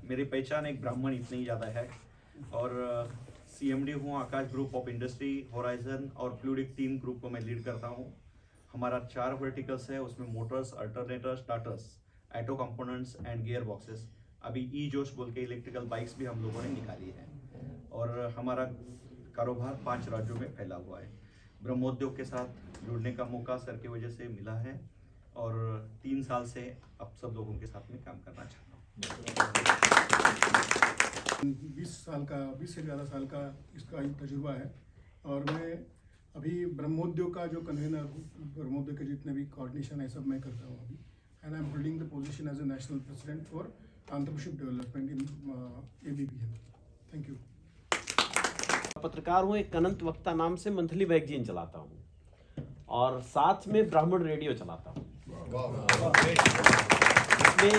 मेरी पहचान एक ब्राह्मण इतनी ज़्यादा है और CMD हूँ आकाश ग्रुप ऑफ इंडस्ट्री, होराइजन और फ्लूइडिक टीम ग्रुप को मैं लीड करता हूँ। हमारा 4 वर्टिकल्स है, उसमें Motors, alternators, starters, auto components and gear boxes. अभी जोश बोल के इलेक्ट्रिकल बाइक्स भी हम लोगों ने निकाली है और हमारा कारोबार 5 राज्यों में फैला हुआ है। ब्रह्मोद्योग के साथ जुड़ने का मौका सर की वजह से मिला है और 3 साल से अब सब लोगों के साथ में काम करना चाहता हूँ। 20 से ज़्यादा साल का इसका तजुर्बा है और मैं अभी ब्रह्मोद्योग का जो कन्वेनर हूँ, ब्रह्मोद्योग के जितने भी कोऑर्डिनेशन है सब मैं करता हूँ अभी, and I am holding the position as a national president for entrepreneurship development in ABPM। Thank you. पत्रकार हूँ, एक अनंत वक्ता नाम से मंथली मैगजीन चलाता हूँ और साथ में ब्राह्मण रेडियो चलाता हूँ। इसमें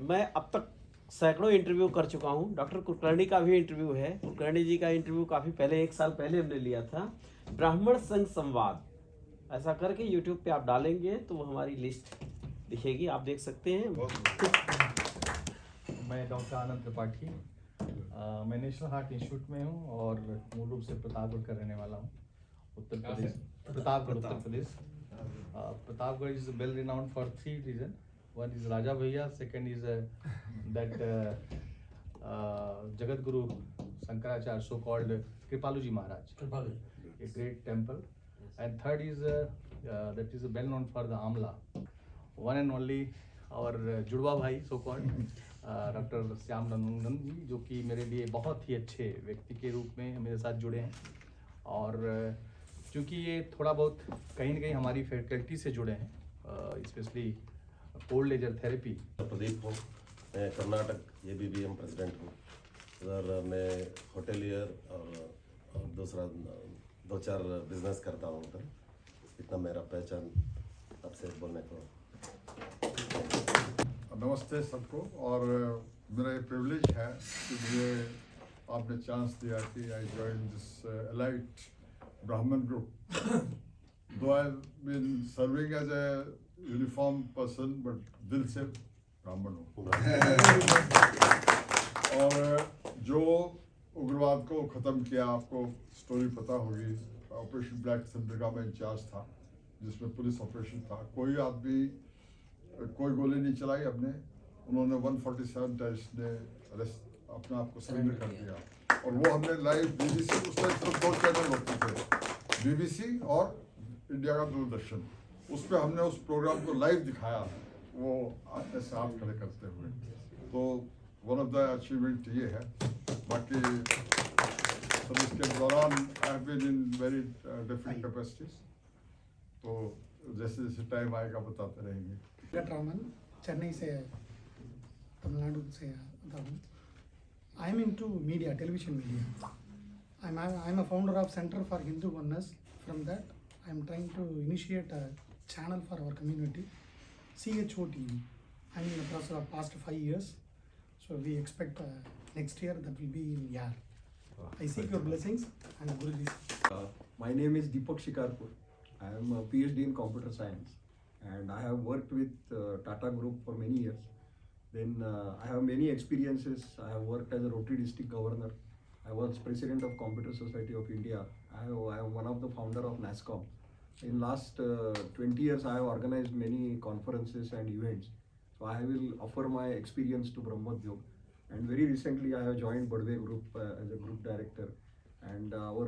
मैं अब तक सैकड़ों इंटरव्यू कर चुका हूँ। डॉक्टर कुलकर्णी का भी इंटरव्यू है। कुलकर्णी जी का इंटरव्यू काफ़ी पहले, 1 साल पहले हमने लिया था। ब्राह्मण संघ संवाद ऐसा करके यूट्यूब पे आप डालेंगे तो वो हमारी लिस्ट दिखेगी, आप देख सकते हैं। मैं डॉक्टर आनंद त्रिपाठी, मैं नेशनल हार्ट इंस्टीट्यूट में हूँ और मूल रूप से प्रतापगढ़ का रहने वाला हूँ, Uttar Pradesh. Pratapgarh, Uttar Pradesh. Pratapgarh is well renowned for 3 reason. One is Raja Bhaiya, second is that Jagat Guru Shankaracharya, so called Kripaluji Maharaj, a great temple, and third is that is well known for the Amla, one and only our जुड़वा भाई so called doctor Shyam Nandan जी, जो कि मेरे लिए बहुत ही अच्छे व्यक्ति के रूप में मेरे साथ जुड़े हैं और क्योंकि ये थोड़ा बहुत कहीं न कहीं हमारी फैकल्टी से जुड़े हैं, specially old laser therapy. Pradeep हूँ, मैं कर्नाटक ABPM प्रेसिडेंट हूँ। उधर मैं होटेलियर और दूसरा 2-4 बिजनेस करता हूँ उधर। इतना मेरा पहचान आपसे बोलने को। नमस्ते सबको, और मेरा ये प्रिविलेज है कि मुझे आपने चांस दिया कि I join this elite Brahmin group. Though I been serving as a uniform person, but दिल से ब्राह्मण हूँ। और जो उग्रवाद को ख़त्म किया, आपको स्टोरी पता होगी, ऑपरेशन ब्लैक थंडर का मैं इंचार्ज था, जिसमें पुलिस ऑपरेशन था। कोई आदमी कोई गोली नहीं चलाई हमने, उन्होंने 147 टेररिस्ट ने अपने आप को सरेंडर कर दिया और वो हमने लाइव BBC, उस टाइम सिर्फ 2 चैनल होते थे, BBC और इंडिया का दूरदर्शन, उस पर हमने उस प्रोग्राम को लाइव दिखाया, वो ऐसे हाथ खड़े करते हुए। तो वन ऑफ द अचीवमेंट ये है। बाकी सर्विस के दौरान I have been in very different capacities, तो जैसे जैसे टाइम आएगा बताते रहेंगे। रामन, चेन्नई से, तमिलनाडु से आता हूँ। I am into media, television media. I am a founder of centre for Hindu oneness. From that I am trying to initiate a channel for our community, CHO TV. I'm in the process of past 5 years, so we expect next year that will be in YAR. I seek your blessings and Guruji. My name is Deepak Shikarpur. I am a PhD in computer science and I have worked with Tata Group for many years. Then I have many experiences. I have worked as a Rotary District Governor. I was President of Computer Society of India. I am one of the founder of NASCOM. In last 20 years, I have organized many conferences and events. So I will offer my experience to Brahmodyog. And very recently, I have joined Badwe Group as a group director. And our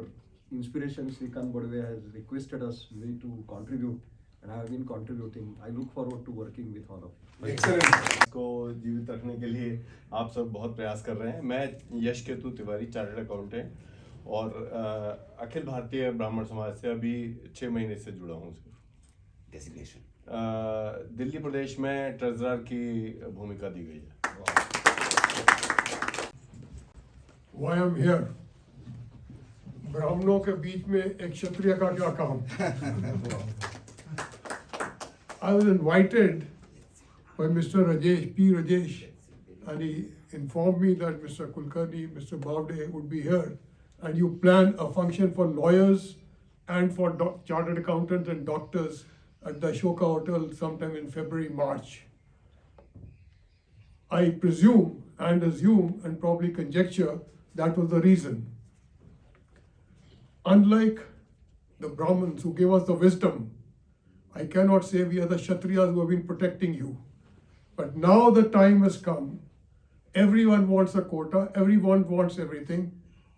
inspiration, Srikant Badwe, has requested us to contribute. And I have been contributing. I look forward to working with all of you. Excellent. को जीवित रखने के लिए आप सब बहुत प्रयास कर रहे हैं। मैं यश केतु तिवारी, चार्टर्ड अकाउंटेंट और अखिल भारतीय ब्राह्मण समाज से अभी 6 महीने से जुड़ा हूँ। सिर्फ डेजिग्नेशन दिल्ली प्रदेश में ट्रेजरर की भूमिका दी गई है। Why I'm here? ब्राह्मणों के बीच में एक क्षत्रिय का क्या काम? I was invited by Mr. Rajesh, P. Rajesh, and he informed me that Mr. Kulkarni, Mr. Bavde would be here. And you plan a function for lawyers and for chartered accountants and doctors at the Ashoka Hotel sometime in February, March. I presume and assume and probably conjecture that was the reason. Unlike the Brahmins who gave us the wisdom, I cannot say we are the Kshatriyas who have been protecting you. But now the time has come. Everyone wants a quota, everyone wants everything.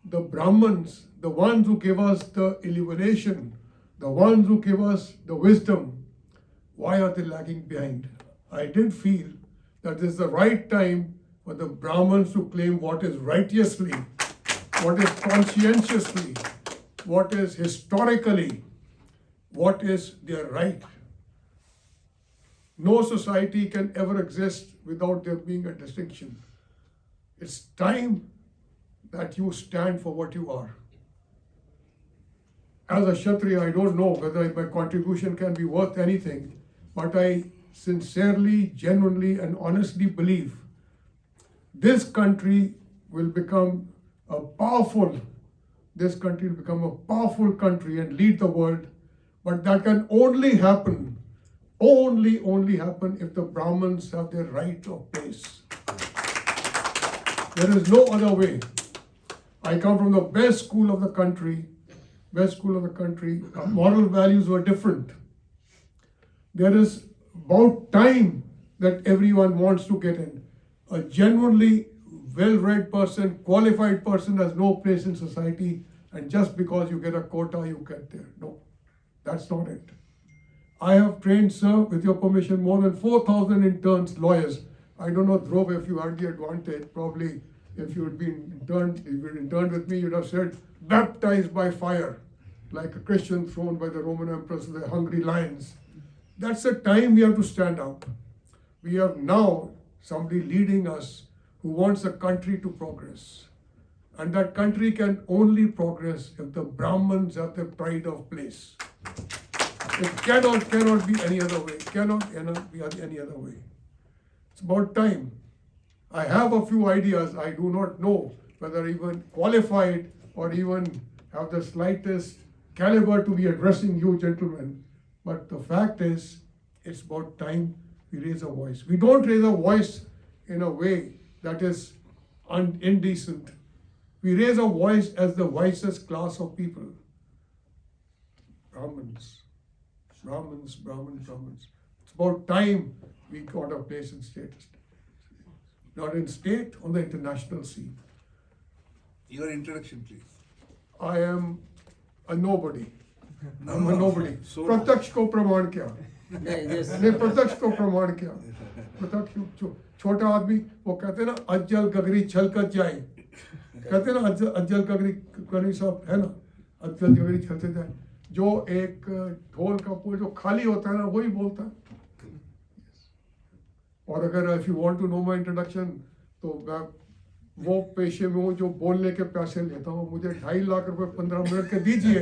The Brahmins, the ones who give us the illumination, the ones who give us the wisdom, why are they lagging behind? I did feel that this is the right time for the Brahmins to claim what is righteously, what is conscientiously, what is historically, what is their right. No society can ever exist without there being a distinction. It's time that you stand for what you are. As a Kshatriya, I don't know whether my contribution can be worth anything, but I sincerely, genuinely, and honestly believe this country will become a powerful country and lead the world. But that can only happen if the Brahmins have their right of place. There is no other way. I come from the best school of the country. Our moral values were different. There is about time that everyone wants to get in. A genuinely well-read person, qualified person has no place in society, and just because you get a quota, you get there. No, that's not it. I have trained, sir, with your permission, more than 4,000 interns, lawyers. I don't know, Dhruv, if you had the advantage, probably if you had been interned with me, you'd have said, baptized by fire, like a Christian thrown by the Roman emperors, the hungry lions. That's the time we have to stand up. We have now somebody leading us who wants the country to progress. And that country can only progress if the Brahmins have their pride of place. It cannot be any other way. Cannot be any other way. It's about time. I have a few ideas. I do not know whether even qualified or even have the slightest caliber to be addressing you gentlemen. But the fact is, it's about time we raise a voice. We don't raise a voice in a way that is indecent. We raise a voice as the wisest class of people. Brahmins. It's about time we got a place in state. Not in state, on the international scene. Your introduction, please. I am a nobody. I'm a nobody. प्रत्यक्ष को प्रमाण क्या? नहीं प्रत्यक्ष को प्रमाण क्या? प्रत्यक्ष छोटा आदमी वो कहते हैं ना अज्जल गगरी छलकत जाए. कहते हैं ना अज्जल गगरी साहब है ना अज्जल गगरी छलकत जाए. जो एक ढोल का पुल जो खाली होता है ना वही बोलता है. और अगर if you want to know my introduction तो मैं वो पेशे में हूँ जो बोलने के पैसे लेता हूँ. मुझे 2.5 लाख रुपए 15 मिनट के दीजिए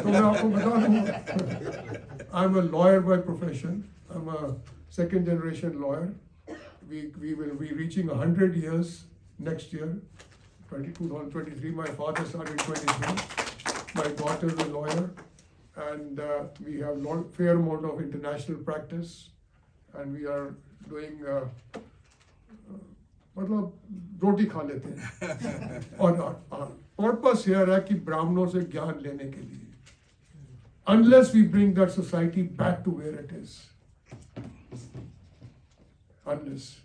तो मैं आपको बता दूँ. I'm a lawyer by profession. I'm a second generation lawyer. We will be reaching 100 years next year, 2023. My father started 23. My daughter is a lawyer, and we have fair amount of international practice, and we are doing मतलब रोटी खा लेते हैं. और purpose here है कि ब्राह्मणों से ज्ञान लेने के लिए. Unless we bring that society back to where it is. Unless.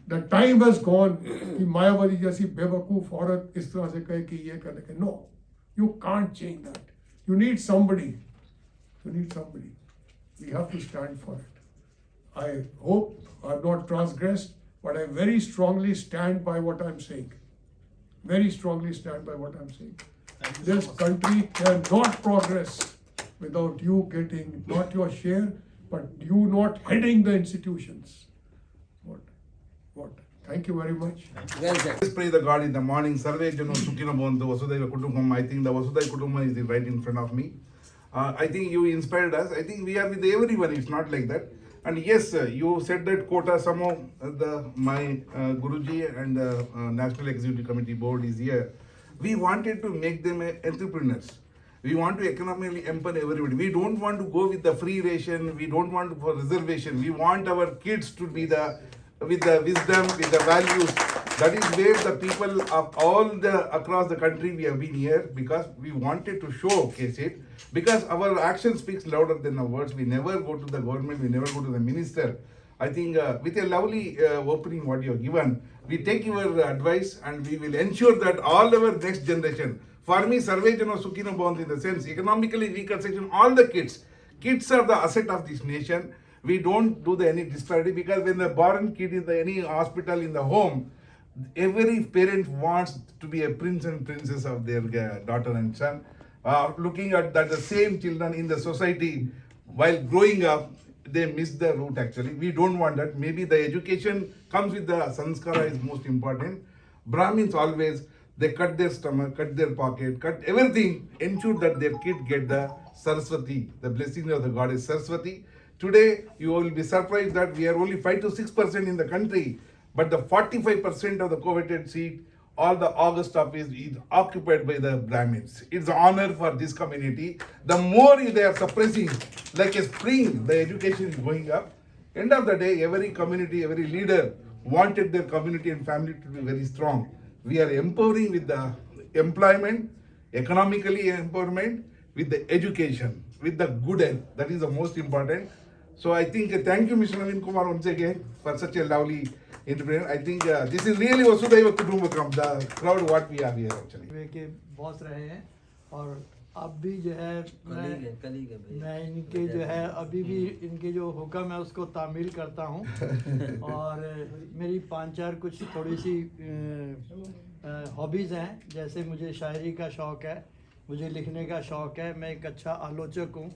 The time has gone कि मायावती जैसी बेवकूफ औरत इस तरह से कहे कि ये करने के. No, you can't change that. You need somebody. We have to stand for it. I hope I have not transgressed, but I very strongly stand by what I'm saying. This country cannot progress without you getting not your share, but you not heading the institutions. What? Thank you very much. Let's pray the God in the morning. Sarve Jano Sukhino Bhavantu Vasudhaiva Kutumbakam. I think the Vasudhaiva Kutumbakam is right in front of me. I think you inspired us. I think we are with everyone. It's not like that. And yes, you said that quota somehow my Guruji and the National Executive Committee Board is here. We wanted to make them entrepreneurs. We want to economically empower everybody. We don't want to go with the free ration. We don't want for reservation. We want our kids to be the with the wisdom, with the values. That is where the people of all the across the country we have been here because we wanted to showcase it. Because our action speaks louder than our words. We never go to the government, we never go to the minister. I think with a lovely opening what you have given, we take your advice and we will ensure that all our next generation, for me, Sarve Jano Sukhino Bhavantu in the sense, economically weaker section, all the kids are the asset of this nation. We don't do any disparity because when the born kid in any hospital in the home, every parent wants to be a prince and princess of their daughter and son. Looking at that the same children in the society while growing up, they miss the root actually. We don't want that. Maybe the education comes with the sanskara is most important. Brahmins always, they cut their stomach, cut their pocket, cut everything, ensure that their kid get the Saraswati, the blessing of the goddess Saraswati. Today, you will be surprised that we are only 5 to 6% in the country, but the 45% of the coveted seat, all the August office is occupied by the Brahmins. It's an honor for this community. The more they are suppressing, like a spring, the education is going up. End of the day, every community, every leader wanted their community and family to be very strong. We are empowering with the employment, economically empowerment, with the education, with the good health. That is the most important. So I think, thank you, Mr. Naveen Kumar, once again, for such a lovely interpretation. I think this is really Vasudhaiva Kutumbakam, the crowd what we are here actually. वे के boss रहे हैं और अब भी जो है मैं इनके जो है अभी भी इनके जो हुक्म है उसको तामील करता हूँ और मेरी 5-4 कुछ थोड़ी सी हॉबीज़ हैं, जैसे मुझे शायरी का शौक़ है, मुझे लिखने का शौक़ है, मैं एक अच्छा आलोचक हूँ,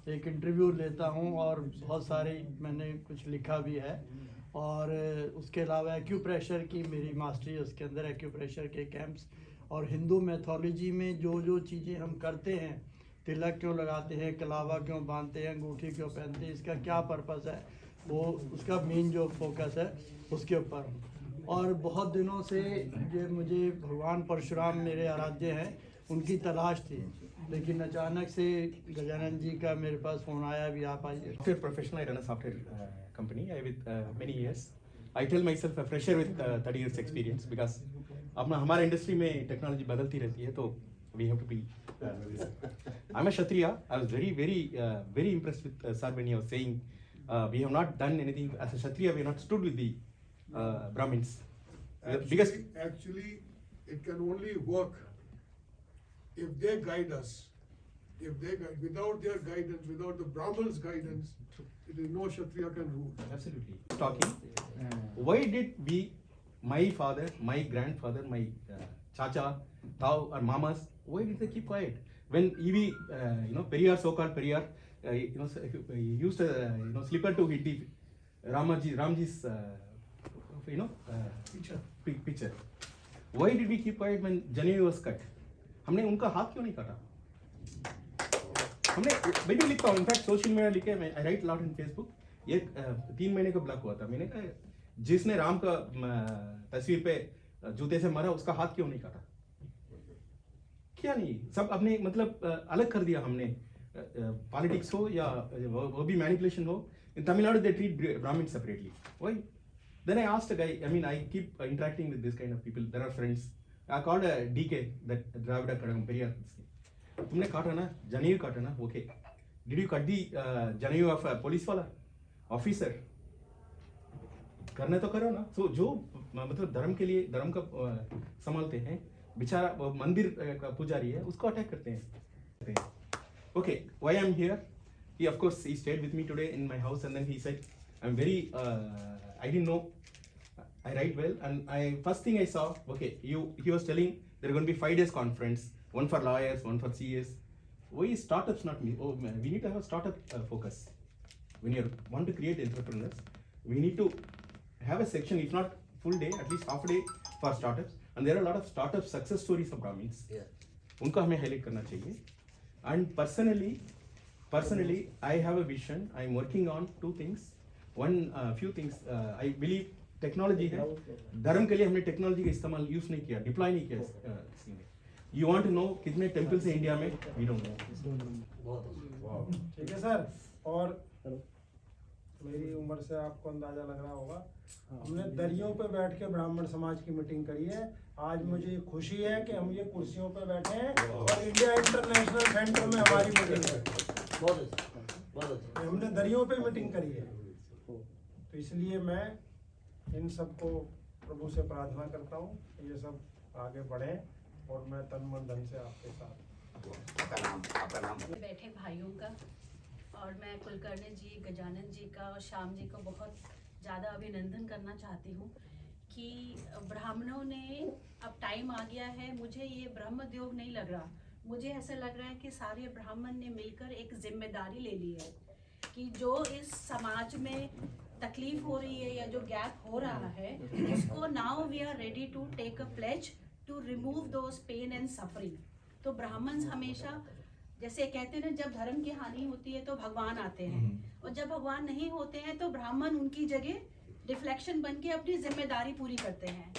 एक इंटरव्यू लेता हूँ और बहुत सारी मैंने कुछ लिखा भी है। और उसके अलावा एक्यूप्रेशर की मेरी मास्टरी है, उसके अंदर एक्यूप्रेशर के कैंप्स और हिंदू मैथोलॉजी में जो जो चीज़ें हम करते हैं, तिलक क्यों लगाते हैं, कलावा क्यों बांधते हैं, अंगूठी क्यों पहनते हैं, इसका क्या पर्पस है, वो उसका मेन जो फोकस है उसके ऊपर। और बहुत दिनों से जो मुझे भगवान परशुराम मेरे आराध्य हैं उनकी तलाश थी, लेकिन अचानक से गजानन जी का मेरे पास फ़ोन आया, भी आप आइए। Software professional, I run a software company with many years. I tell myself a fresher with 30 years experience because अपना हमारे इंडस्ट्री में टेक्नोलॉजी बदलती रहती है, तो we have to be. I'm a Kshatriya. I was very impressed with sir when he was saying we have not done anything as a Kshatriya. We have not stood with the Brahmins. Because Actually, it can only work if they guide us. If they guide, without their guidance, without the Brahmins' guidance, it is no Kshatriya can rule. absolutely talking. Why did we, my father, my grandfather, my chacha, tau or mamas, why did they keep quiet when EV, Periyar, so-called Periyar, used a slipper to hit the Ramji's, picture. Why did we keep quiet when Janayu was cut? हमने उनका हाथ क्यों नहीं काटा? हमने मैं भी लिखता हूँ, इनफैक्ट सोशल मीडिया लिखे, मैं आई राइट लॉट इन फेसबुक। ये 3 महीने का ब्लॉक हुआ था, मैंने कहा जिसने राम का तस्वीर पे जूते से मारा उसका हाथ क्यों नहीं काटा? क्या नहीं, सब अपने मतलब अलग कर दिया हमने, पॉलिटिक्स हो या वो भी मैनिपुलेशन हो। इन तमिलनाडु दे ट्रीट ब्राह्मण separately, why? Then I asked a guy, I keep interacting with this kind of people, there are friends. I called a DK, that Dravida Kadagam Periyar. तुमने काटा ना, जनेऊ काटा ना, okay. Did you cut the जनेऊ of a police वाला officer? करने तो करो ना। So जो मतलब धर्म के लिए धर्म का संभालते हैं, बेचारा मंदिर का पुजारी है, उसको अटैक करते हैं। Okay, why I'm here? He of course he stayed with me today in my house and then he said, I'm very I didn't know I write well, and first thing I saw, okay, he was telling there are going to be 5 days conference, one for lawyers, one for CS. Why is startups not me? Oh man, we need to have a startup focus. When you want to create entrepreneurs, we need to have a section, if not full day, at least half a day for startups. And there are a lot of startup success stories of Brahmins. उनको हमें highlight करना चाहिए. And personally, I have a vision. I'm working on 2 things. Few things. I believe technology है, धर्म के लिए हमने technology का इस्तेमाल यूज नहीं किया, डिप्लॉय नहीं किया किसी ने। यू वांट टू नो कितने टेम्पल्स हैं इंडिया में? We don't know. ठीक है सर। और मेरी उम्र से आपको अंदाजा लग रहा होगा। हमने दरियों पे बैठ के ब्राह्मण समाज की मीटिंग करी है। आज मुझे खुशी है कि हम ये कुर्सियों पे बैठे हैं और इंडिया इंटरनेशनल सेंटर में हमारी मीटिंग है। बहुत अच्छा, बहुत अच्छा। हमने दरियों पे मीटिंग करी है, तो इसलिए मैं इन सबको प्रभु से प्रार्थना करता हूँ ये सब आगे बढ़े और मैं तन मन धन से आपके साथ। आपका नाम बैठे भाइयों का, और मैं कुलकर्णी जी, गजानन जी का और श्याम जी को बहुत ज़्यादा अभिनंदन करना चाहती हूँ कि ब्राह्मणों ने, अब टाइम आ गया है, मुझे ये ब्रह्मोद्योग नहीं लग रहा, मुझे ऐसा लग रहा है कि सारे ब्राह्मण ने मिलकर एक जिम्मेदारी ले ली है कि जो इस समाज में तकलीफ हो रही है या जो गैप हो रहा है उसको now we are ready to take a pledge to remove those pain and suffering. तो ब्राह्मण हमेशा जैसे कहते हैं ना, जब धर्म की हानि होती है तो भगवान आते हैं, और जब भगवान नहीं होते हैं तो ब्राह्मण उनकी जगह डिफ्लेक्शन बन के अपनी जिम्मेदारी पूरी करते हैं।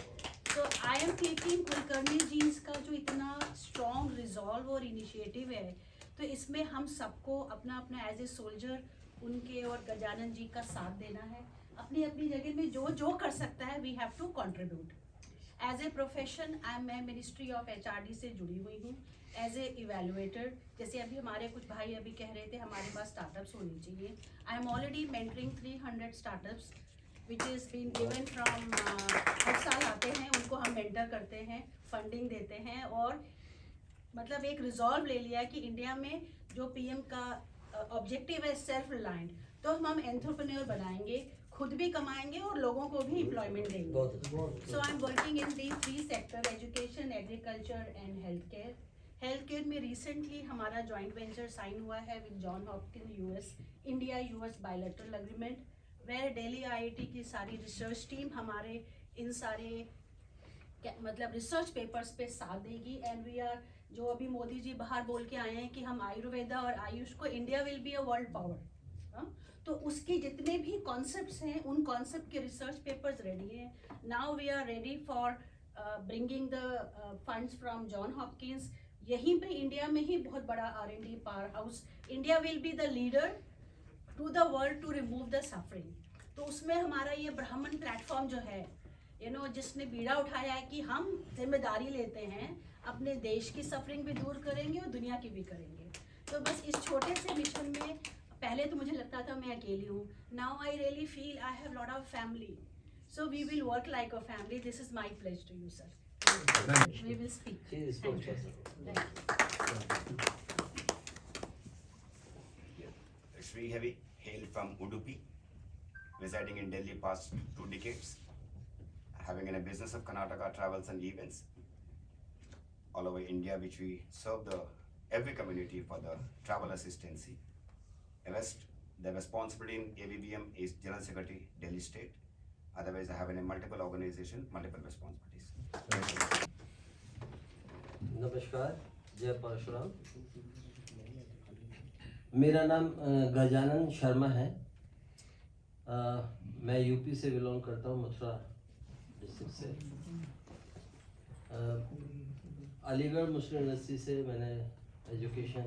तो आई एम थिंकिंग कुलकर्णी जी इसका जो इतना स्ट्रॉन्ग रिजॉल्व और इनिशिएटिव है, तो इसमें हम सबको अपना अपना एज ए सोल्जर उनके और गजानन जी का साथ देना है। अपनी अपनी जगह में जो जो कर सकता है we have to contribute. As a profession मैं मिनिस्ट्री ऑफ HRD से जुड़ी हुई हूँ एज ए इवेलुएटर। जैसे अभी हमारे कुछ भाई अभी कह रहे थे हमारे पास स्टार्टअप्स होनी चाहिए। I am already mentoring 300 startups which is been given from, हर साल आते हैं उनको हम मेंटर करते हैं, फंडिंग देते हैं, और मतलब एक रिजॉल्व ले लिया कि इंडिया में जो PM का ऑब्जेक्टिव है सेल्फ रिलायंट, तो हम एंटरप्रेन्योर बनाएंगे, खुद भी कमाएंगे और लोगों को भी एम्प्लॉयमेंट देंगे। So I am working in the 3 sector, education, agriculture and health care. Health care में रिसेंटली हमारा जॉइंट वेंचर साइन हुआ है with John Hopkins US, India US bilateral agreement, where Delhi IIT की सारी रिसर्च टीम हमारे इन सारे मतलब रिसर्च पेपर्स पे साथ देगी। एंड वी आर, जो अभी मोदी जी बाहर बोल के आए हैं कि हम आयुर्वेदा और आयुष को, India will be a world power, तो उसके जितने भी कॉन्सेप्ट्स हैं उन कॉन्सेप्ट के रिसर्च पेपर्स रेडी हैं। Now we are ready for bringing the funds from Johns Hopkins. यहीं पे इंडिया में ही बहुत बड़ा R&D power house, India will be the leader to the world to remove the suffering. तो उसमें हमारा ये ब्राह्मण प्लेटफॉर्म जो है, जिसने बीड़ा उठाया है कि हम जिम्मेदारी लेते हैं, अपने देश की सफरिंग भी दूर करेंगे और दुनिया की भी करेंगे। तो बस इस छोटे से मिशन में, पहले तो मुझे लगता था मैं अकेली हूँ, now I really feel I have lot of family, so we will work like a family. This is my pledge to you sir. We will speak. Thank you. Sri Heavy, hail from Udupi, residing in Delhi past 2 decades, having a business of Karnataka travels and events all over India, which we serve every community for the travel assistance. Rest, the responsibility in AVBM is General Secretary, Delhi State. Otherwise, I have a multiple organization, multiple responsibilities. नमस्कार, जय परशुराम। मेरा नाम गजानन शर्मा है। मैं UP से belong करता हूँ, Mathura district से। अलीगढ़ मुस्लिम यूनिवर्सिटी से मैंने एजुकेशन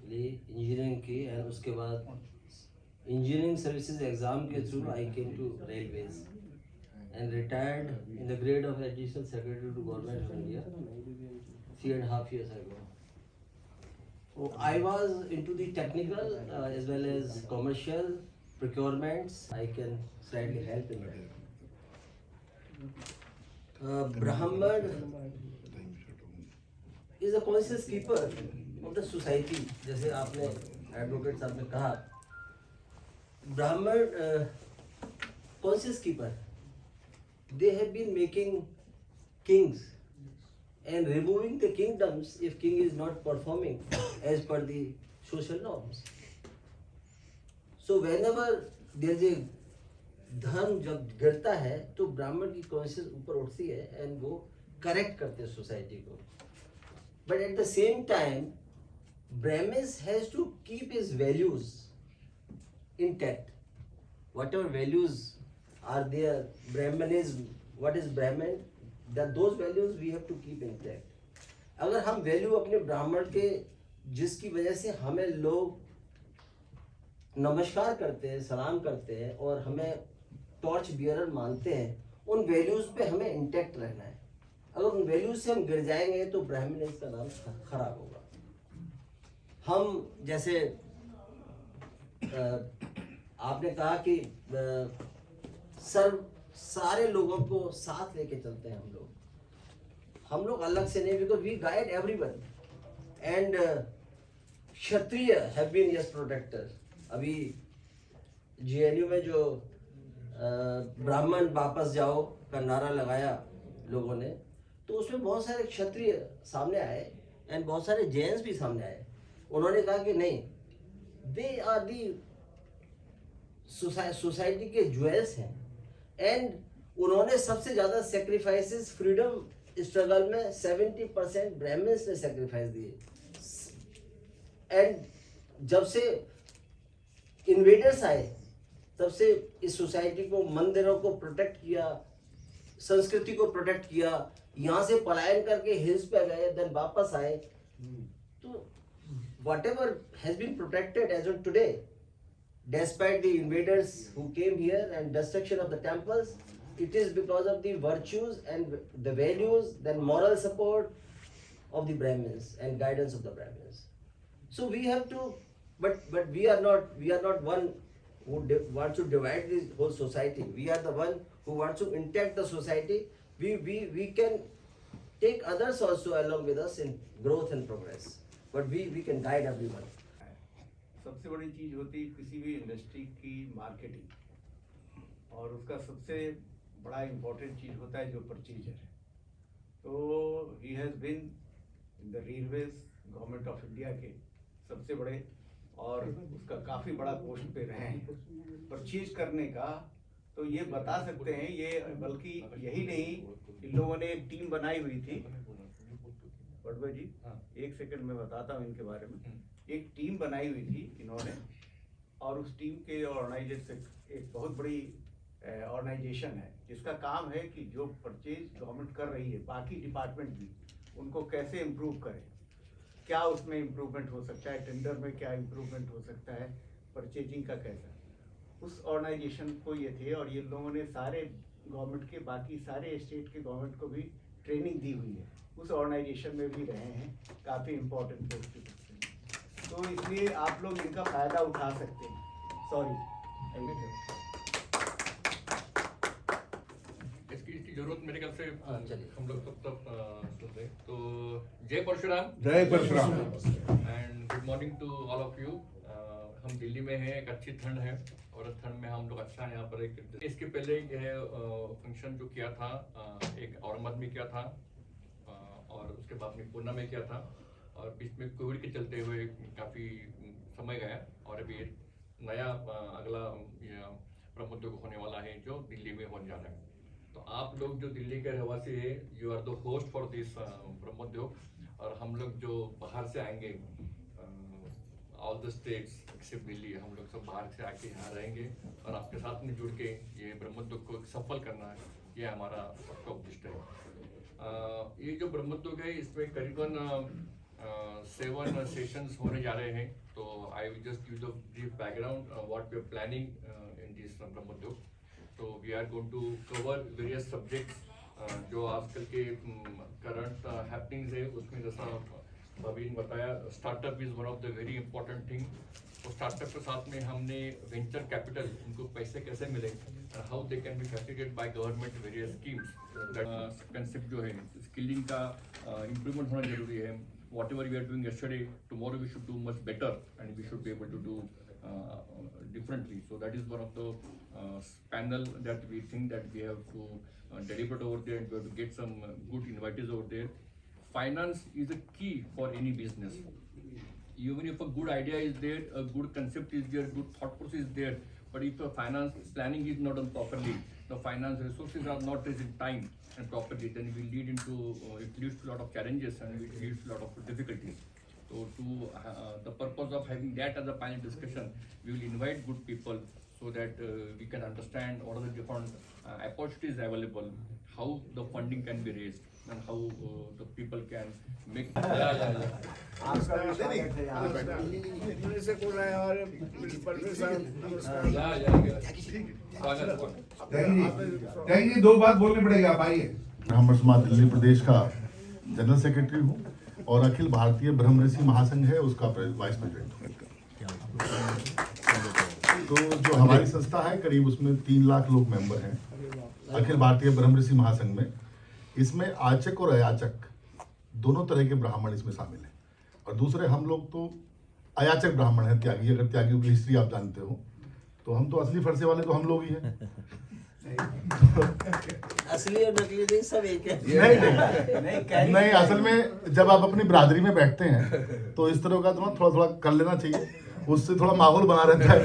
ली, इंजीनियरिंग की, और उसके बाद इंजीनियरिंग सर्विसेज एग्ज़ाम के through I came to railways and retired in the grade of additional secretary to government of India 3.5 years ago. So I was into the technical as well as commercial procurements. I can slightly help in that. Brahman is a conscious keeper of the society. जैसे आपने advocate साहब ने कहा, Brahman conscious keeper. They have been making kings and removing the kingdoms if king is not performing as per the social norms. So whenever there is a धर्म जब गिरता है तो ब्राह्मण की कॉन्शियस ऊपर उठती है एंड वो करेक्ट करते हैं सोसाइटी को। But at the same time Brahmin has to keep his values intact. Whatever values are there, Brahmanism, what is Brahman, that those values we have to keep intact. अगर हम value अपने ब्राह्मण के, जिसकी वजह से हमें लोग नमस्कार करते हैं, सलाम करते हैं और हमें टॉर्च बियरर मानते हैं, उन वैल्यूज़ पे हमें इंटैक्ट रहना है। अगर उन वैल्यूज़ से हम गिर जाएंगे तो ब्राह्मणिज्म का नाम खराब होगा। हम जैसे आपने कहा कि सारे लोगों को साथ लेके चलते हैं हम लोग अलग से नहीं, because we guide everyone and Kshatriya have been yes protector. अभी जेएनयू में जो ब्राह्मण वापस जाओ का नारा लगाया लोगों ने, तो उसमें बहुत सारे क्षत्रिय सामने आए एंड बहुत सारे जैन्स भी सामने आए। उन्होंने कहा कि नहीं, दे आर दी सोसाइटी के ज्वेल्स हैं एंड उन्होंने सबसे ज़्यादा सेक्रीफाइसेस फ्रीडम स्ट्रगल में 70% ब्राह्मण्स ने सेक्रीफाइस दिए। एंड जब से इन्वेडर्स आए तब से इस सोसाइटी को, मंदिरों को प्रोटेक्ट किया, संस्कृति को प्रोटेक्ट किया। यहाँ से पलायन करके हिल्स पे गए, देन वापस आए। तो whatever has been protected as of today, despite the invaders who came here and destruction of the temples, it is because of the virtues and the values, then moral support of the Brahmins and guidance of the Brahmins. So we have to, but we are not one who wants to divide this whole society. We are the one who wants to intact the society. We can take others also along with us in growth and progress, but we can guide everyone. सबसे बड़ी चीज होती है किसी भी industry की marketing, और उसका सबसे बड़ा इम्पोर्टेंट चीज होता है जो परचेजर है। तो he has been in the railways government of India के सबसे बड़े और उसका काफ़ी बड़ा पोस्ट पे रहे हैं परचेज करने का। तो ये बता सकते हैं, ये बल्कि यही नहीं, इन लोगों ने एक टीम बनाई हुई थी। पटवा जी, एक सेकंड में बताता हूँ इनके बारे में। एक टीम बनाई हुई थी इन्होंने, और उस टीम के ऑर्गेनाइजेशन एक बहुत बड़ी ऑर्गेनाइजेशन है जिसका काम है कि जो परचेज गवर्नमेंट कर रही है, बाकी डिपार्टमेंट भी उनको कैसे इम्प्रूव करें, क्या उसमें इम्प्रूवमेंट हो सकता है, टेंडर में क्या इम्प्रूवमेंट हो सकता है, परचेजिंग का कैसा। उस ऑर्गेनाइजेशन को ये थे, और ये लोगों ने सारे गवर्नमेंट के, बाकी सारे स्टेट के गवर्नमेंट को भी ट्रेनिंग दी हुई है। उस ऑर्गेनाइजेशन में भी रहे हैं, काफ़ी इम्पोर्टेंट पोस्ट पे। तो इसलिए आप लोग इनका फ़ायदा उठा सकते हैं। सॉरी, इसकी जरूरत मेरे ख्याल से हम लोग तब सुन रहे। तो जय परशुराम। जय Parshuram and good morning to all of you. हम दिल्ली में हैं, एक अच्छी ठंड है, और इस ठंड में हम लोग अच्छा यहाँ पर इसके पहले यह फंक्शन जो किया था, एक औरंगाबाद में किया था, और उसके बाद में पूना में किया था, और बीच में कोविड के चलते हुए काफ़ी समय गया, और अभी नया अगला ब्रह्मोद्योग होने वाला है जो दिल्ली में होने जा रहा है। तो आप लोग जो दिल्ली के रहवासी है, you are the host for this Brahmodyog, और हम लोग जो बाहर से आएंगे, all the states except Delhi, हम लोग सब बाहर से आके यहाँ रहेंगे और आपके साथ में जुड़ के ये ब्रह्मोद्योग को सफल करना है, ये हमारा सबका उद्देश्य है। ये जो ब्रह्मोद्योग है, इसमें करीबन 7 सेशंस होने जा रहे हैं। तो I will just give the brief background what we are planning in this Brahmodyog. तो we are going to cover various subjects जो आजकल के करंट हैपनिंग्स है, उसमें जैसा भवीन बताया, startup is one of the very important thing. तो स्टार्टअप के साथ में हमने वेंचर कैपिटल, उनको पैसे कैसे मिले, how they can be facilitated by government various schemes. Concept जो है, स्किलिंग का इम्प्रूवमेंट होना जरूरी है। Whatever we are doing yesterday, tomorrow we should do much better, and we should be able to do differently. So that is one of the panel that we think that we have to deliberate over there, and we have to get some good invitees over there. Finance is a key for any business. Even if a good idea is there, a good concept is there, good thought process is there, but if the finance planning is not done properly, the finance resources are not raised in time and properly, then it will lead into it leads to a lot of challenges and it leads to a lot of difficulties. So to the purpose of having that as a panel discussion, we will invite good people so that we can understand what are the different opportunities available, how the funding can be raised, and how the people can make. Thank you. 2 बात बोलनी पड़ेगी, आप आइए। ब्राह्मण समाज दिल्ली प्रदेश का general secretary हूँ और अखिल भारतीय ब्रह्म ऋषि महासंघ है उसका वाइस प्रेसिडेंट हूँ। तो जो हमारी संस्था है करीब उसमें 3 लाख लोग मेंबर हैं अखिल भारतीय ब्रह्म ऋषि महासंघ में। इसमें आचक और अयाचक दोनों तरह के ब्राह्मण इसमें शामिल हैं। और दूसरे हम लोग तो अयाचक ब्राह्मण हैं, त्यागी। अगर त्यागियों की हिस्ट्री आप जानते हो तो हम तो असली फरसे वाले तो हम लोग ही हैं। असली और नकली नहीं, सब एक है। नहीं, असल में जब आप अपनी बिरादरी में बैठते हैं तो इस तरह का थोड़ा थोड़ा कर लेना चाहिए, उससे थोड़ा माहौल बना रहता है।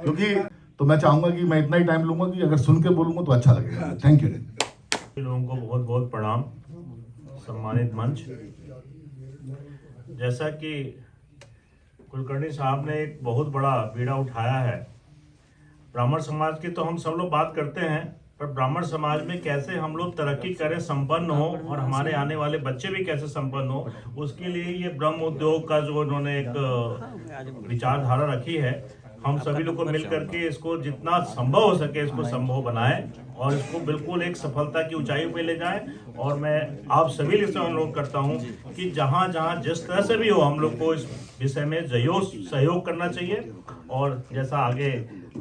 क्योंकि तो मैं चाहूंगा कि मैं इतना ही टाइम लूंगा कि अगर सुन के बोलूंगा तो अच्छा लगेगा। Thank you. लोगों को बहुत बहुत प्रणाम। सम्मानित मंच, जैसा कि कुलकर्णी साहब ने एक बहुत बड़ा बीड़ा उठाया है, ब्राह्मण समाज की तो हम सब लोग बात करते हैं, पर ब्राह्मण समाज में कैसे हम लोग तरक्की करें, संपन्न हो, और हमारे आने वाले बच्चे भी कैसे संपन्न हो, उसके लिए ये ब्रह्म उद्योग का जो उन्होंने एक विचारधारा रखी है, हम सभी लोग को मिल करके इसको जितना संभव हो सके इसको संभव बनाएं और इसको बिल्कुल एक सफलता की ऊंचाई पे ले जाएं। और मैं आप सभी से अनुरोध करता हूं कि जहां जहां जिस तरह से भी हो हम लोग को इस विषय में सहयोग करना चाहिए। और जैसा आगे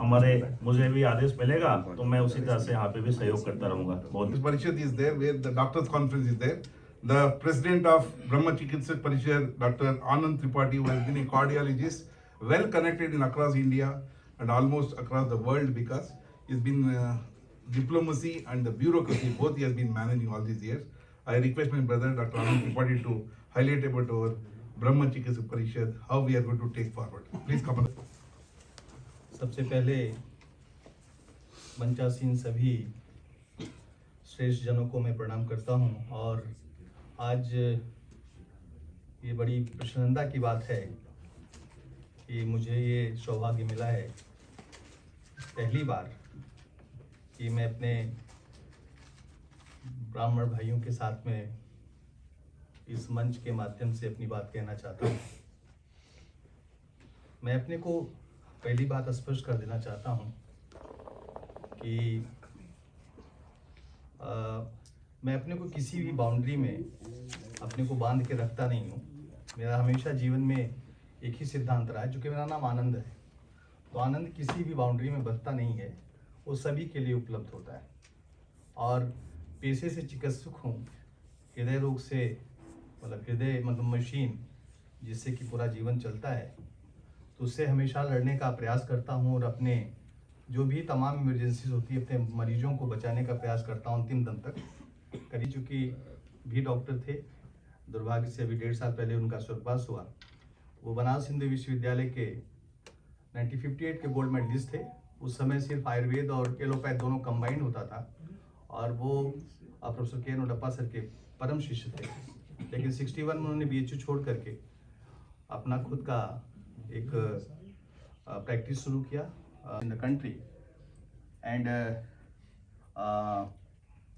हमारे मुझे भी आदेश मिलेगा तो मैं उसी तरह से यहाँ पे भी सहयोग करता रहूंगा। बहुत परिषद is there, where the doctors conference is there. The president of Brahm Chikitsak Parishad doctor Anand Tripathi, who has been a cardiologist, well connected in across India and almost across the world, because he's been diplomacy and the bureaucracy both he has been managing all these years. I request my brother Dr. Anand Tripathi to highlight about our Brahma Chikitsak Parishad, how we are going to take forward. Please come on. सबसे पहले मंचासीन सभी श्रेष्ठ जनों को मैं प्रणाम करता हूं। और आज ये बड़ी प्रसन्नता की बात है कि मुझे ये सौभाग्य मिला है पहली बार कि मैं अपने ब्राह्मण भाइयों के साथ में इस मंच के माध्यम से अपनी बात कहना चाहता हूँ। मैं अपने को पहली बात स्पष्ट कर देना चाहता हूँ कि मैं अपने को किसी भी बाउंड्री में अपने को बांध के रखता नहीं हूँ। मेरा हमेशा जीवन में एक ही सिद्धांत रहा है, जो कि मेरा नाम आनंद है। तो आनंद किसी भी बाउंड्री में बंधता नहीं है, वो सभी के लिए उपलब्ध होता है। और पेशे से चिकित्सक हूँ, हृदय रोग से मतलब मशीन जिससे कि पूरा जीवन चलता है, तो उससे हमेशा लड़ने का प्रयास करता हूँ। और अपने जो भी तमाम इमरजेंसीज होती है अपने मरीजों को बचाने का प्रयास करता हूँ अंतिम दम तक। करीब चूँकि भी डॉक्टर थे, दुर्भाग्य से अभी 1.5 साल पहले उनका स्वर्गवास हुआ। वो बनारस हिंदू विश्वविद्यालय के 1958 के गोल्ड मेडलिस्ट थे। उस समय सिर्फ आयुर्वेद और एलोपैथ दोनों कंबाइंड होता था, और वो प्रोफेसर के नोडप्पा सर के परम शिष्य थे। लेकिन 61 में उन्होंने BHU छोड़ करके अपना खुद का एक प्रैक्टिस शुरू किया in the country. And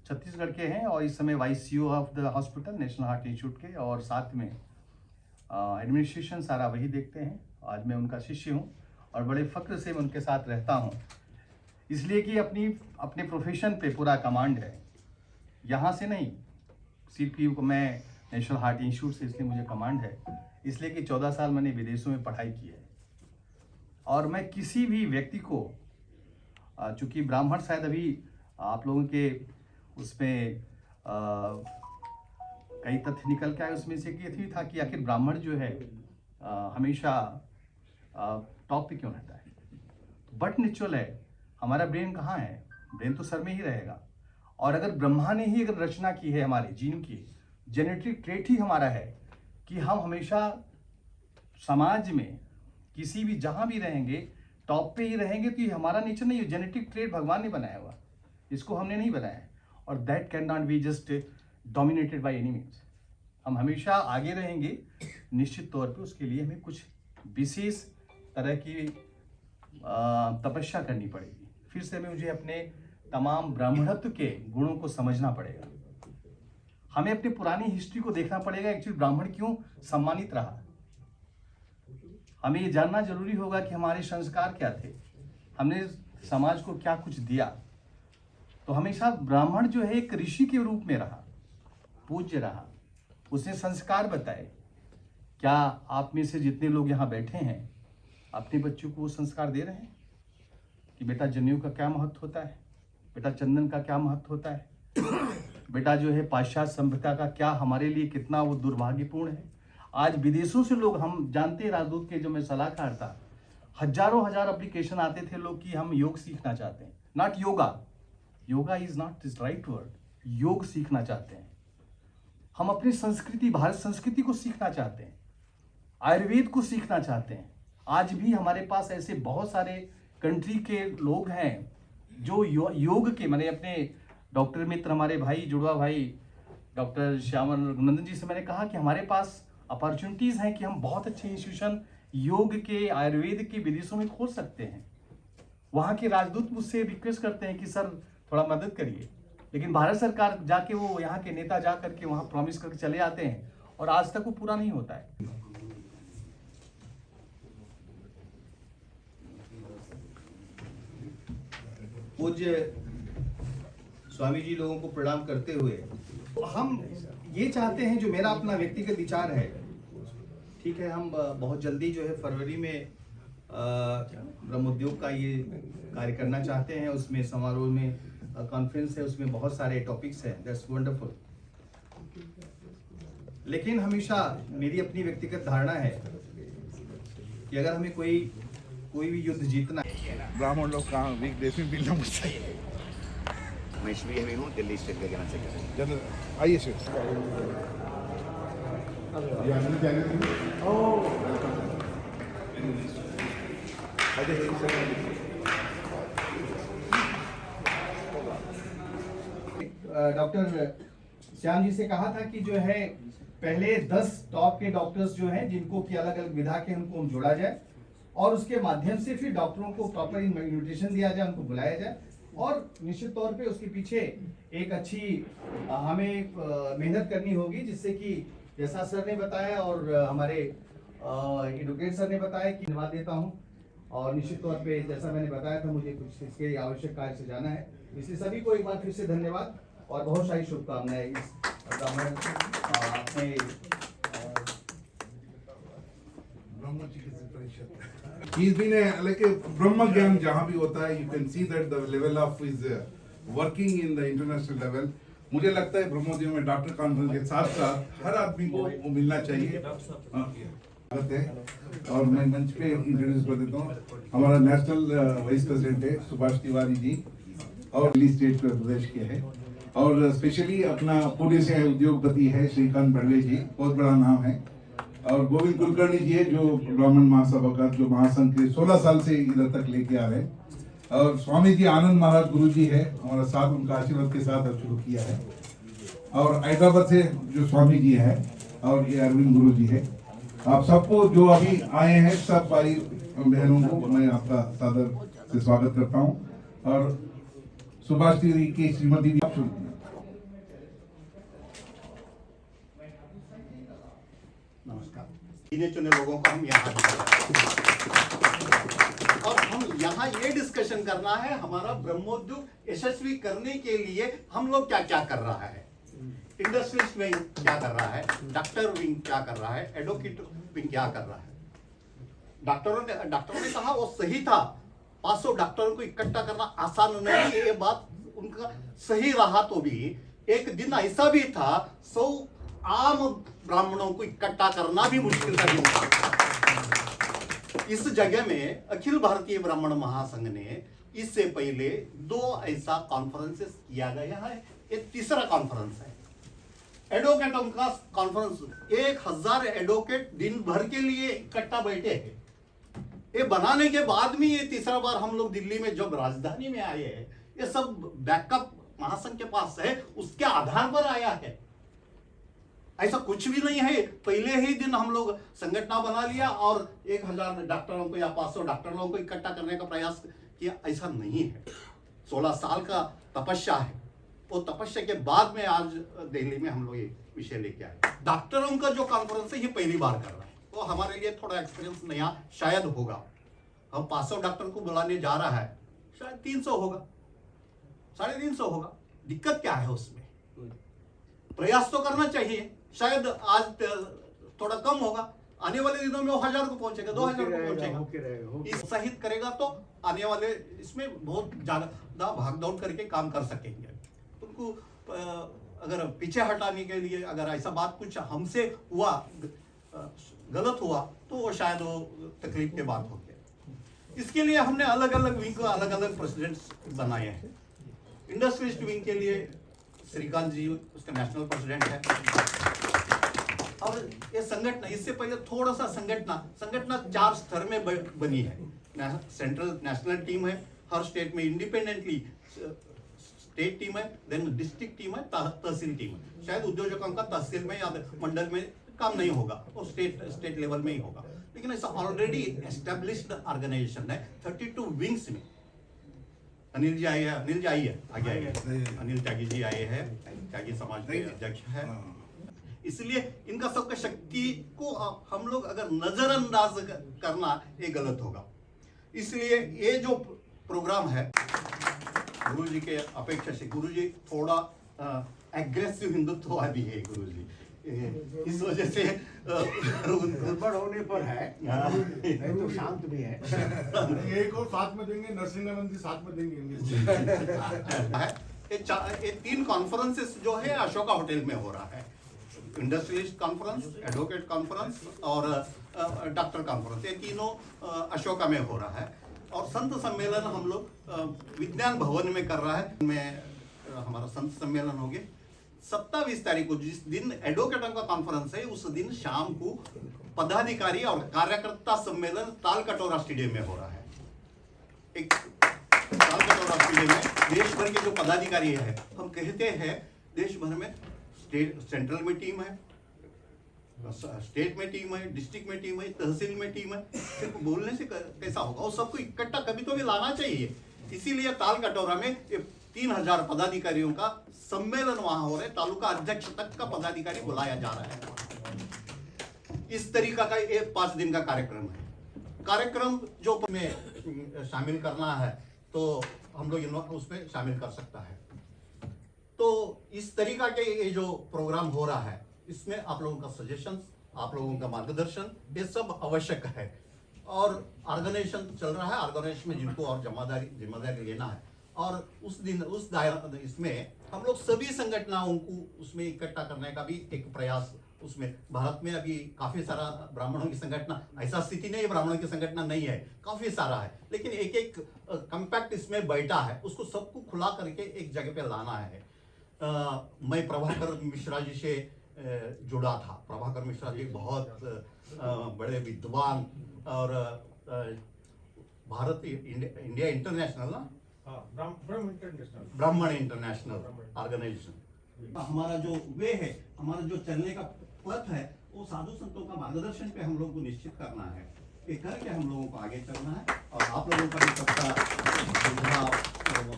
Chhattisgarh के हैं और इस समय vice CEO of the hospital national heart institute के, और साथ में एडमिनिस्ट्रेशन सारा वही देखते हैं। आज मैं उनका शिष्य हूँ और बड़े फ़ख्र से मैं उनके साथ रहता हूँ, इसलिए कि अपने प्रोफेशन पे पूरा कमांड है। यहाँ से नहीं, CPU को मैं नेशनल हार्ट इंस्टीट्यूट से, इसलिए मुझे कमांड है, इसलिए कि 14 साल मैंने विदेशों में पढ़ाई की है। और मैं किसी भी व्यक्ति को, चूँकि ब्राह्मण शायद अभी आप लोगों के उसमें कई तथ्य निकल के आए, उसमें से एक ये था कि आखिर ब्राह्मण जो है हमेशा टॉप पे क्यों रहता है। बट नेचुरल है, हमारा ब्रेन कहाँ है? ब्रेन तो सर में ही रहेगा। और अगर ब्रह्मा ने ही अगर रचना की है, हमारे जीन की जेनेटिक ट्रेट ही हमारा है कि हम हमेशा समाज में किसी भी जहाँ भी रहेंगे टॉप पे ही रहेंगे, तो ये हमारा नेचर नहीं है। जेनेटिक ट्रेट भगवान ने बनाया हुआ, इसको हमने नहीं बनाया। और that can not be just dominated by any means. हम हमेशा आगे रहेंगे निश्चित तौर पे, उसके लिए हमें कुछ विशेष तरह की तपस्या करनी पड़ेगी, फिर से मुझे अपने तमाम ब्राह्मणत्व के गुणों को समझना पड़ेगा। हमें अपनी पुरानी हिस्ट्री को देखना पड़ेगा, एक्चुअली ब्राह्मण क्यों सम्मानित रहा। हमें ये जानना जरूरी होगा कि हमारे संस्कार क्या थे, हमने समाज को क्या कुछ दिया। तो हमेशा ब्राह्मण जो है एक ऋषि के रूप में रहा, पूज्य रहा, उसने संस्कार बताए। क्या आप में से जितने लोग यहाँ बैठे हैं अपने बच्चों को वो संस्कार दे रहे हैं कि बेटा जनेऊ का क्या महत्व होता है, बेटा चंदन का क्या महत्व होता है, बेटा जो है पाश्चात्य सभ्यता का क्या हमारे लिए कितना वो दुर्भाग्यपूर्ण है। आज विदेशों से लोग, हम जानते हैं राजदूत के जो मैं सलाहकार था, हजारों हजार एप्लीकेशन आते थे लोग कि हम योग सीखना चाहते हैं। Not yoga, yoga is not this right word, योग सीखना चाहते हैं। हम अपनी संस्कृति, भारत संस्कृति को सीखना चाहते हैं, आयुर्वेद को सीखना चाहते हैं। आज भी हमारे पास ऐसे बहुत सारे कंट्री के लोग हैं जो योग के, मैंने अपने डॉक्टर मित्र, हमारे भाई, जुड़वा भाई डॉक्टर श्यामल रघुनंदन जी से मैंने कहा कि हमारे पास अपॉर्चुनिटीज़ हैं कि हम बहुत अच्छे इंस्टीट्यूशन योग के, आयुर्वेद के विदेशों में खोल सकते हैं। वहाँ के राजदूत मुझसे रिक्वेस्ट करते हैं कि सर थोड़ा मदद करिए, लेकिन भारत सरकार जाके, वो यहाँ के नेता जा करके वहाँ प्रॉमिस करके चले आते हैं और आज तक वो पूरा नहीं होता है। पूज्य स्वामी जी लोगों को प्रणाम करते हुए हम ये चाहते हैं, जो मेरा अपना व्यक्तिगत विचार है, ठीक है, हम बहुत जल्दी जो है फरवरी में ब्रह्मोद्योग का ये कार्य करना चाहते हैं। उसमें समारोह में कॉन्फ्रेंस है, उसमें बहुत सारे टॉपिक्स हैं, दैट्स वंडरफुल। लेकिन हमेशा मेरी अपनी व्यक्तिगत धारणा है कि अगर हमें कोई भी युद्ध जीतना है, ब्राह्मण लोग कहाँ वीकनेस में मिलना मुझसे। मैं श्री हूँ, दिल्ली स्टेट का ज्ञान सेक्रेटरी। आइए सर। डॉक्टर श्याम जी से कहा था कि जो है पहले 10 टॉप के डॉक्टर्स जो हैं जिनको की अलग अलग विधा के उनको जोड़ा जाए और उसके माध्यम से फिर डॉक्टरों को प्रॉपर इन्विटेशन दिया जाए, उनको बुलाया जाए और निश्चित तौर पे उसके पीछे एक अच्छी हमें मेहनत करनी होगी, जिससे कि जैसा सर ने बताया और हमारे एडवोकेट सर ने बताया कि धन्यवाद देता हूँ। और निश्चित तौर पे जैसा मैंने बताया था, मुझे कुछ इसके आवश्यक कार्य से जाना है, इसलिए सभी को एक बार फिर से धन्यवाद और बहुत सारी शुभकामनाएं इस ब्राह्मण अपने He's been like a Brahma Gyan जहाँ भी होता है, you can see that the level of his working in the international level। मुझे लगता है ब्रह्मोद्योग में डॉक्टर कॉन्फ्रेंस के साथ साथ हर आदमी को वो मिलना चाहिए। और मैं मंच पे इंट्रोड्यूस कर देता हूँ, हमारा नेशनल वाइस प्रेसिडेंट है सुभाष तिवारी जी और दिल्ली स्टेट प्रदेश के हैं, और स्पेशली अपना पुणे से उद्योगपति है श्रीकांत बड़वे जी, बहुत बड़ा नाम है। और गोविंद कुलकर्णी जी है जो ब्राह्मण महासभा का जो महासंघ के 16 साल से इधर तक लेके आ रहे हैं। और स्वामी जी आनंद महाराज गुरु जी है हमारा साथ, उनका आशीर्वाद के साथ शुरू किया है। और हैदराबाद से जो स्वामी जी है और ये अरविंद गुरु जी है। आप सबको जो अभी आए हैं, सब भाई बहनों को मैं आपका सादर से स्वागत करता हूँ। और सुभाष तिवारी की श्रीमती भी गिने चुने लोगों को हम यहाँ और हम यहाँ ये डिस्कशन करना है, हमारा ब्रह्मोद्योग यशस्वी करने के लिए हम लोग क्या क्या कर रहा है, इंडस्ट्रीज विंग क्या कर रहा है, डॉक्टर विंग क्या कर रहा है, एडवोकेट विंग क्या कर रहा है। डॉक्टरों ने कहा वो सही था, 500 डॉक्टरों को इकट्ठा करना आसान नहीं है, ये बात उनका सही रहा। तो भी एक दिन ऐसा भी था 100 आम ब्राह्मणों को इकट्ठा करना भी मुश्किल का दिन था। इस जगह में अखिल भारतीय ब्राह्मण महासंघ ने इससे पहले 2 ऐसा कॉन्फ्रेंसेस किया गया है, ये तीसरा कॉन्फ्रेंस है। एडवोकेटों का कॉन्फ्रेंस, 1000 एडवोकेट दिन भर के लिए इकट्ठा बैठे हैं। ये बनाने के बाद में ये तीसरा बार हम लोग दिल्ली में जब राजधानी में आए हैं, ये सब बैकअप महासंघ के पास है, उसके आधार पर आया है। ऐसा कुछ भी नहीं है। पहले ही दिन हम लोग संगठन बना लिया और 1000 डॉक्टरों को या 500 डॉक्टरों को इकट्ठा करने का प्रयास किया, ऐसा नहीं है। 16 साल का तपस्या है, वो तपस्या के बाद में आज दिल्ली में हम लोग ये विषय लेके आए। डॉक्टरों का जो कॉन्फ्रेंस है ये पहली बार कर रहा है, तो हमारे लिए थोड़ा एक्सपीरियंस नया शायद होगा। हम 500 डॉक्टर को बुलाने जा रहा है, शायद 300 होगा, 350 होगा। दिक्कत क्या है उसमें? प्रयास तो करना चाहिए। शायद आज थोड़ा कम होगा, आने वाले दिनों में वो 1000 को पहुंचेगा, 2000 को पहुंचेगा। उत्साहित करेगा तो आने वाले इसमें बहुत ज्यादा भागदौड़ करके काम कर सकेंगे। उनको अगर पीछे हटाने के लिए अगर ऐसा बात कुछ हमसे हुआ, गलत हुआ, तो वो शायद वो तकलीफ के बात होगी। इसके लिए हमने अलग अलग विंग को अलग अलग प्रेसिडेंट्स बनाए हैं। इंडस्ट्रियलिस्ट विंग के लिए श्रीकांत जी उसका नेशनल प्रेसिडेंट है। और ये संगठन, इससे पहले थोड़ा सा संगठन 4 स्तर में बनी है। सेंट्रल नेशनल टीम है, हर स्टेट में इंडिपेंडेंटली स्टेट टीम है, देन डिस्ट्रिक्ट टीम है, तहसील टीम है। शायद उद्योजकों का तहसील में या मंडल में काम नहीं होगा, वो स्टेट लेवल में ही होगा। लेकिन ऐसा ऑलरेडी एस्टेब्लिश्ड ऑर्गेनाइजेशन है 32 विंग्स में। अनिल जी आए हैं, आगे आइए। अनिल त्यागी जी आए हैं, त्यागी समाज के अध्यक्ष है। इसलिए इनका सबका शक्ति को हम लोग अगर नजरअंदाज करना ये गलत होगा। इसलिए ये जो प्रोग्राम है, गुरु जी के अपेक्षा से गुरु जी थोड़ा एग्रेसिव हिंदुत्ववादी है गुरु जी, इस वजह से गड़बड़ होने पर है, तो शांत भी है। एक और साथ में देंगे, नरसिंहानंद साथ में देंगे। ये 3 कॉन्फ्रेंसेस जो है अशोका होटल में हो रहा है। इंडस्ट्रियलिस्ट कॉन्फ्रेंस, एडवोकेट कॉन्फ्रेंस और डॉक्टर कॉन्फ्रेंस, ये तीनों अशोका में हो रहा है। और संत सम्मेलन हम लोग विज्ञान भवन में कर रहा है। में हमारा संत सम्मेलन हो गया 27 तारीख को, जिस दिन एडवोकेटों का कॉन्फ्रेंस है, उस दिन शाम को पदाधिकारी और कार्यकर्ता सम्मेलन तालकटोरा स्टेडियम में हो रहा है। एक तालकटोरा स्टेडियम में देश भर के जो पदाधिकारी है, हम कहते हैं देश भर में सेंट्रल में टीम है, स्टेट में टीम है, डिस्ट्रिक्ट में टीम है, तहसील में टीम है। सिर्फ बोलने से कैसा होगा? वो सबको इकट्ठा कभी तो भी लाना चाहिए। इसीलिए तालकटोरा में 3000 पदाधिकारियों का सम्मेलन वहां हो रहा है। तालुका अध्यक्ष तक का पदाधिकारी बुलाया जा रहा है। इस तरीका का ये 5 दिन का कार्यक्रम है। कार्यक्रम जो में शामिल करना है तो हम लोग उसमें शामिल कर सकता है। तो इस तरीका के ये जो प्रोग्राम हो रहा है, इसमें आप लोगों का सजेशंस, आप लोगों का मार्गदर्शन, ये सब आवश्यक है। और ऑर्गेनाइजेशन चल रहा है, ऑर्गेनाइजेशन में जिनको और जिम्मेदारी लेना है, और उस दिन उस दायरा इसमें हम लोग सभी संगठनों को उसमें इकट्ठा करने का भी एक प्रयास। उसमें भारत में अभी काफी सारा ब्राह्मणों की संगठन, ऐसा स्थिति नहीं है ब्राह्मणों की संगठन नहीं है, काफी सारा है, लेकिन एक एक कम्पैक्ट इसमें बैठा है। उसको सबको खुला करके एक जगह पे लाना है। मैं प्रभाकर मिश्रा जी से जुड़ा था। प्रभाकर मिश्रा जी बहुत बड़े विद्वान और भारत इंडिया इंटरनेशनल ना, ब्राह्मण इंटरनेशनल ऑर्गेनाइजेशन। हमारा जो वे है, हमारा जो चलने का पथ है, वो साधु संतों का मार्गदर्शन पे हम लोग को निश्चित करना है। ये करके हम लोगों को आगे चलना है। और आप लोगों का भी सबका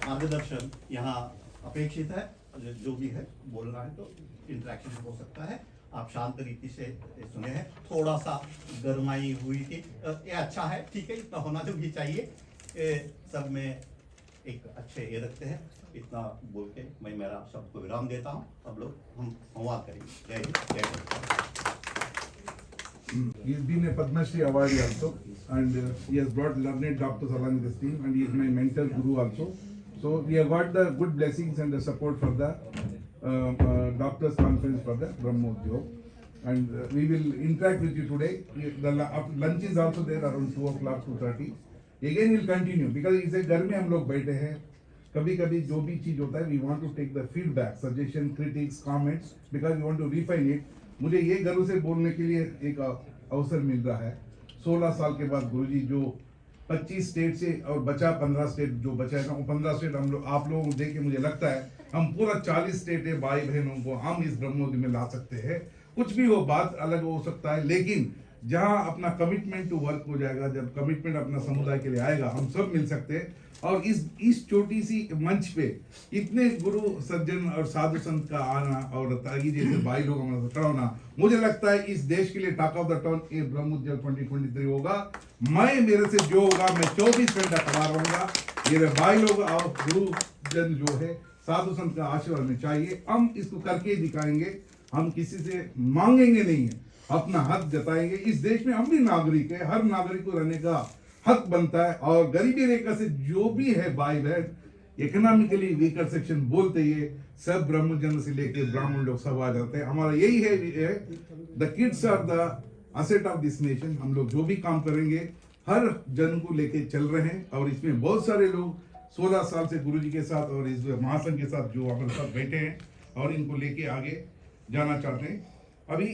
मार्गदर्शन यहाँ अपेक्षित है। जो भी है बोलना है तो इंटरेक्शन हो सकता है। आप शांत रीति से सुने हैं, थोड़ा सा गरमाई हुई थी, ये अच्छा है, ठीक है, इतना होना तो भी चाहिए। सब में एक अच्छे ये रखते हैं। इतना बोल के मैं मेरा शब्द को विराम देता हूँ। अब लोग हम संवाद करेंगे। जय हिंद, जय Hind. He has been a Padma Shri awardee also, and he has brought learned doctors along with his team, and he is my mentor guru also. So we have got the good blessings and the support for the doctors conference for the Brahmotyog, and we will interact with you today. The lunch is also there around 2 o'clock, 2:30. Again we'll continue because इसे घर में हम लोग बैठे हैं। कभी कभी जो भी चीज होता है, we want to take the feedback, suggestion, critics, comments, because we want to refine it. मुझे ये गर्व से बोलने के लिए एक अवसर मिल रहा है। 16 साल के बाद गुरुजी जो 25 स्टेट से और बचा 15 स्टेट जो बचा है ना, वो 15 स्टेट हम लोग आप लोगों को देख के मुझे लगता है हम पूरा 40 स्टेट है भाई बहनों को हम इस ब्रह्मोद्योग में ला सकते हैं। कुछ भी हो, बात अलग हो सकता है, लेकिन जहां अपना कमिटमेंट टू वर्क हो जाएगा, जब कमिटमेंट अपना समुदाय के लिए आएगा, हम सब मिल सकते हैं। और इस छोटी सी मंच पे इतने गुरु सज्जन और साधु संत का आना और तागी जैसे भाई लोग हमारे साथ खड़ा होना, मुझे लगता है इस देश के लिए टॉक ऑफ द टाउन ये ब्रह्मोत्सव 2023 होगा। मैं मेरे से जो होगा मैं 24 घंटा खड़ा रहूंगा। मेरे भाई लोग और गुरुजन जो है साधु संत का आशीर्वाद में चाहिए, हम इसको करके दिखाएंगे। हम किसी से मांगेंगे नहीं है, अपना हक जताएंगे। इस देश में हम भी नागरिक है, हर नागरिक को रहने का हक बनता है। और गरीबी रेखा से जो भी है भाई बहन, इकोनॉमिकली वीकर सेक्शन बोलते ये सब ब्रह्मजन से लेके ब्राह्मण लोग सब आ जाते हैं। हमारा यही है, the kids are the asset of this nation. हम लोग जो भी काम करेंगे हर जन को लेके चल रहे हैं। और इसमें बहुत सारे लोग 16 साल से गुरुजी के साथ और इस महासंघ के साथ जो हमारे साथ बैठे हैं और इनको लेके आगे जाना चाहते हैं। अभी